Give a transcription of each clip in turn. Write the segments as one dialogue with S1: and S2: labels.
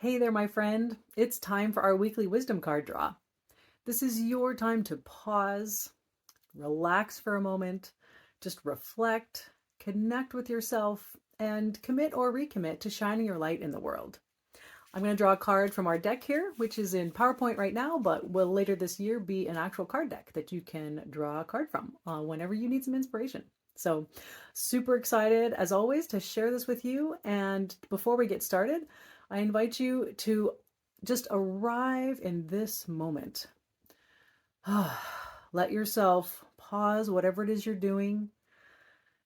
S1: Hey there, my friend. It's time for our weekly wisdom card draw. This is your time to pause, relax for a moment, just reflect, connect with yourself, and commit or recommit to shining your light in the world. I'm going to draw a card from our deck here, which is in PowerPoint right now, but will later this year be an actual card deck that you can draw a card from whenever you need some inspiration. So super excited, as always, to share this with you. And before we get started, I invite you to just arrive in this moment. Let yourself pause whatever it is you're doing.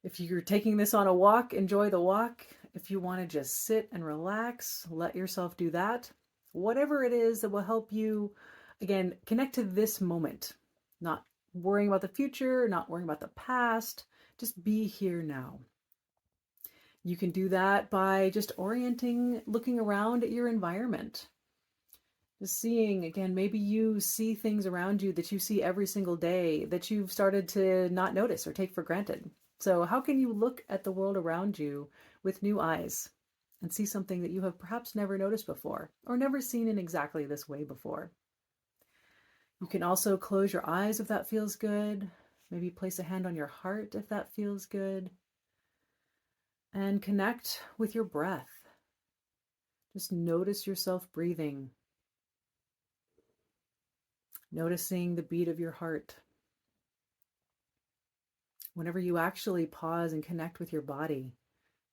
S1: If you're taking this on a walk, enjoy the walk. If you want to just sit and relax, let yourself do that. Whatever it is that will help you, again, connect to this moment, not worrying about the future, not worrying about the past. Just be here now. You can do that by just orienting, looking around at your environment. Just seeing, again, maybe you see things around you that you see every single day that you've started to not notice or take for granted. So how can you look at the world around you with new eyes and see something that you have perhaps never noticed before or never seen in exactly this way before? You can also close your eyes if that feels good. Maybe place a hand on your heart if that feels good. And connect with your breath. Just notice yourself breathing. Noticing the beat of your heart. Whenever you actually pause and connect with your body,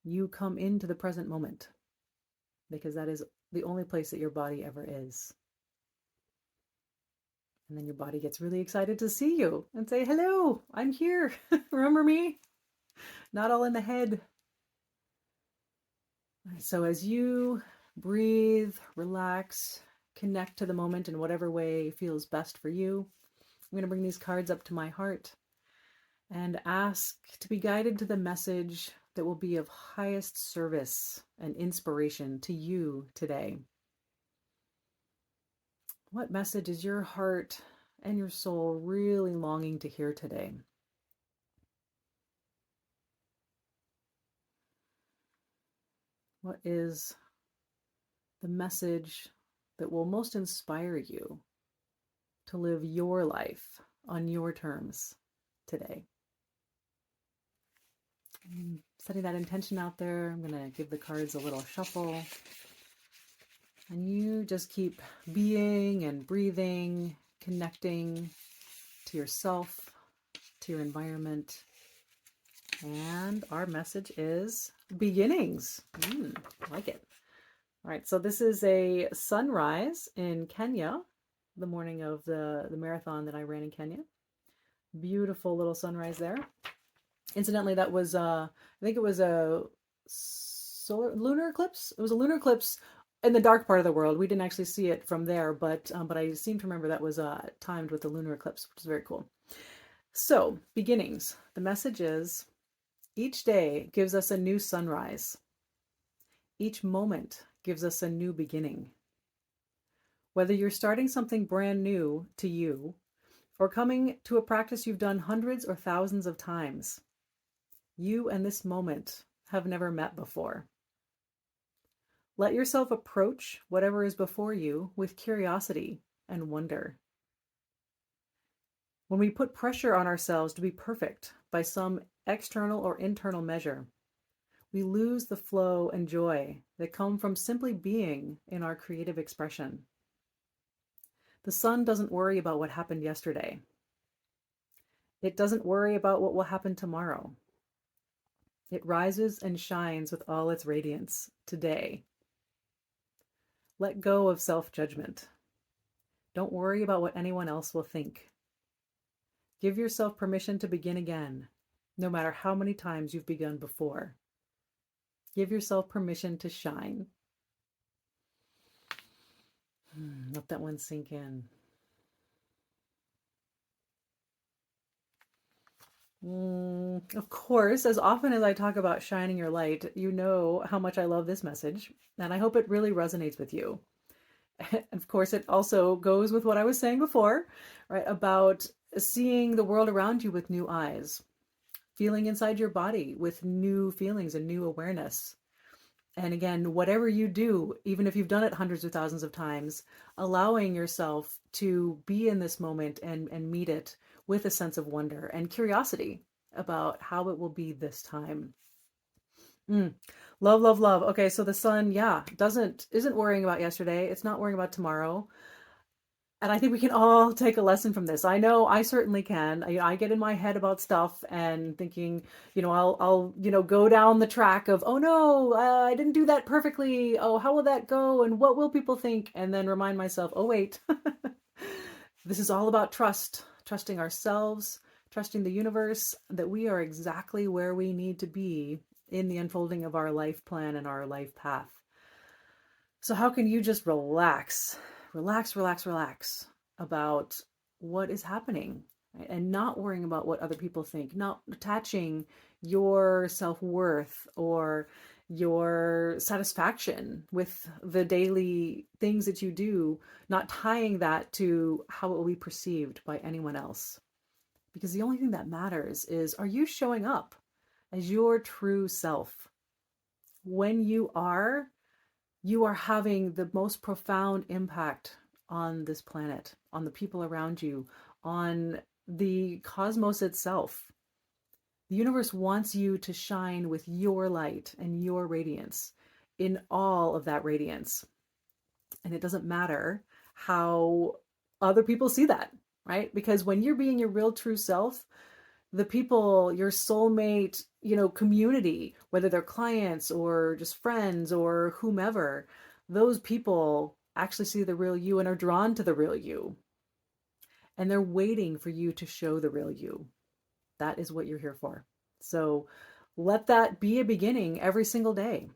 S1: you come into the present moment, because that is the only place that your body ever is. And then your body gets really excited to see you and say, hello, I'm here. Remember me? Not all in the head. So as you breathe, relax, connect to the moment in whatever way feels best for you, I'm going to bring these cards up to my heart and ask to be guided to the message that will be of highest service and inspiration to you today. What message is your heart and your soul really longing to hear today? What is the message that will most inspire you to live your life on your terms today? Setting that intention out there, I'm going to give the cards a little shuffle. And you just keep being and breathing, connecting to yourself, to your environment. And our message is beginnings. I like it. All right, so this is a sunrise in Kenya, the morning of the marathon that I ran in Kenya. Beautiful little sunrise there. Incidentally, that was, I think it was a lunar eclipse. It was a lunar eclipse in the dark part of the world. We didn't actually see it from there, but I seem to remember that was timed with the lunar eclipse, which is very cool. So, beginnings. The message is, each day gives us a new sunrise. Each moment gives us a new beginning. Whether you're starting something brand new to you or coming to a practice you've done hundreds or thousands of times, you and this moment have never met before. Let yourself approach whatever is before you with curiosity and wonder. When we put pressure on ourselves to be perfect by some external or internal measure, we lose the flow and joy that come from simply being in our creative expression. The sun doesn't worry about what happened yesterday. It doesn't worry about what will happen tomorrow. It rises and shines with all its radiance today. Let go of self-judgment. Don't worry about what anyone else will think. Give yourself permission to begin again, no matter how many times you've begun before. Give yourself permission to shine. Let that one sink in. Of course, as often as I talk about shining your light, you know how much I love this message, and I hope it really resonates with you. Of course, it also goes with what I was saying before, right? About seeing the world around you with new eyes, feeling inside your body with new feelings and new awareness, And again, whatever you do, even if you've done it hundreds of thousands of times, allowing yourself to be in this moment and meet it with a sense of wonder and curiosity about how it will be this time. Mm. Love, love, love. Okay, so the sun, yeah, isn't worrying about yesterday. It's not worrying about tomorrow. And I think we can all take a lesson from this. I know I certainly can. I get in my head about stuff and thinking, I'll go down the track of, oh no, I didn't do that perfectly. Oh, how will that go? And what will people think? And then remind myself, oh wait, this is all about trust, trusting ourselves, trusting the universe that we are exactly where we need to be in the unfolding of our life plan and our life path. So how can you just relax, relax, relax, relax about what is happening, right? And not worrying about what other people think, not attaching your self-worth or your satisfaction with the daily things that you do, not tying that to how it will be perceived by anyone else. Because the only thing that matters is, are you showing up as your true self? When you are having the most profound impact on this planet, on the people around you, on the cosmos itself. The universe wants you to shine with your light and your radiance in all of that radiance. And it doesn't matter how other people see that, right? Because when you're being your real true self, the people, your soulmate, community, whether they're clients or just friends or whomever, those people actually see the real you and are drawn to the real you. And they're waiting for you to show the real you. That is what you're here for. So let that be a beginning every single day.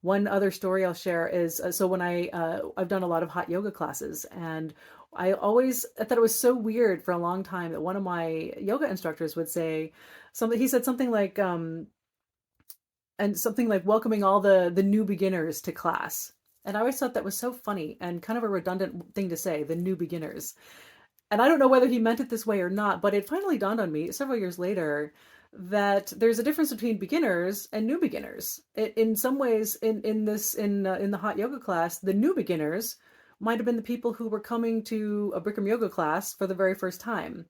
S1: One other story I'll share is, so when I've done a lot of hot yoga classes, and I thought it was so weird for a long time that one of my yoga instructors would say something. He said something like, and something like welcoming all the new beginners to class. And I always thought that was so funny and kind of a redundant thing to say, the new beginners. And I don't know whether he meant it this way or not, but it finally dawned on me several years later that there's a difference between beginners and new beginners. In some ways, in the hot yoga class, the new beginners might have been the people who were coming to a Bikram yoga class for the very first time,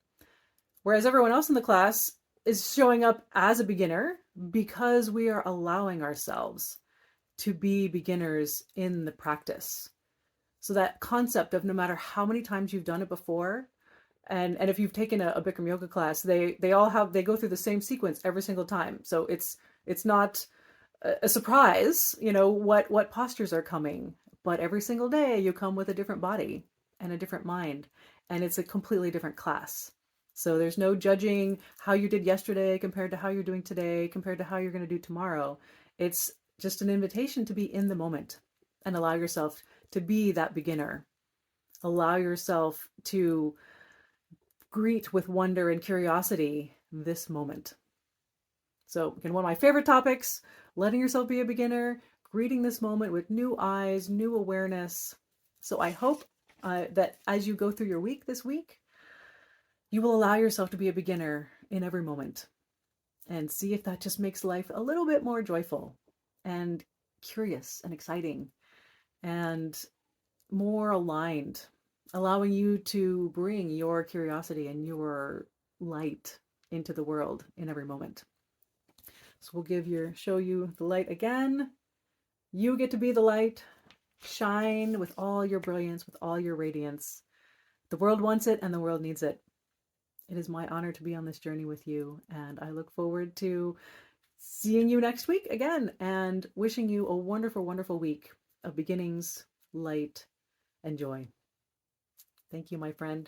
S1: whereas everyone else in the class is showing up as a beginner because we are allowing ourselves to be beginners in the practice. So that concept of no matter how many times you've done it before, and if you've taken a Bikram yoga class, they go through the same sequence every single time. So it's not a surprise, what postures are coming, but every single day you come with a different body and a different mind, and it's a completely different class. So there's no judging how you did yesterday compared to how you're doing today, compared to how you're going to do tomorrow. It's just an invitation to be in the moment and allow yourself to be that beginner. Allow yourself to greet with wonder and curiosity this moment. So again, one of my favorite topics, letting yourself be a beginner, greeting this moment with new eyes, new awareness. So I hope that as you go through your week this week, you will allow yourself to be a beginner in every moment and see if that just makes life a little bit more joyful and curious and exciting and more aligned, allowing you to bring your curiosity and your light into the world in every moment. So we'll show you the light again. You get to be the light. Shine with all your brilliance, with all your radiance. The world wants it and the world needs it. It is my honor to be on this journey with you, and I look forward to seeing you next week again and wishing you a wonderful, wonderful week of beginnings, light, and joy. Thank you, my friend.